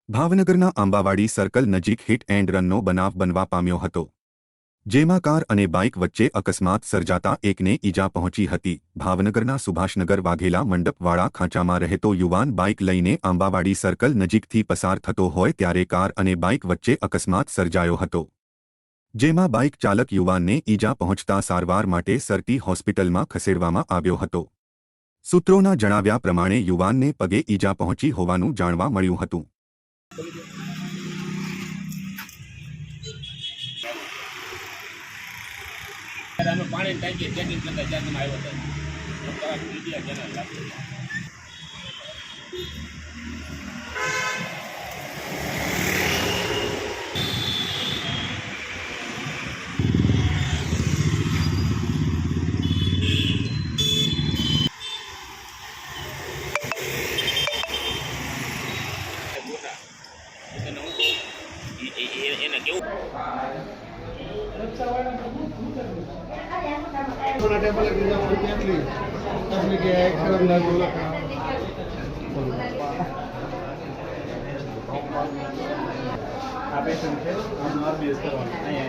ભાવનગરના આંબાવાડી સર્કલ નજીક hit and રનનો બનાવ બનવા પામ્યો હતો, જેમાં કાર અને બાઇક વચ્ચે અકસ્માત સર્જાતા એકને ઈજા પહોંચી હતી। ભાવનગરના સુભાષનગર વાઘેલા મંડપવાળા ખાંચામાં રહેતો યુવાન બાઇક લઈને આંબાવાડી સર્કલ નજીકથી પસાર થતો હોય ત્યારે કાર અને બાઇક વચ્ચે અકસ્માત સર્જાયો હતો, જેમાં બાઇક ચાલક યુવાનને ઈજા પહોંચતા સારવાર માટે સરટી હોસ્પિટલમાં ખસેડવામાં આવ્યો હતો। સૂત્રોના જણાવ્યા પ્રમાણે યુવાનને પગે ઈજા પહોંચી હોવાનું જાણવા મળ્યું હતું। पानी टाइम चेकिंग करता है में आयो था मीडिया चैनल लागू એને કેવું थोड़ा टेबल लग गया तो क्या थी तब के खराब ना बोला आप ऐसे थे हम और भी इस तरह नहीं है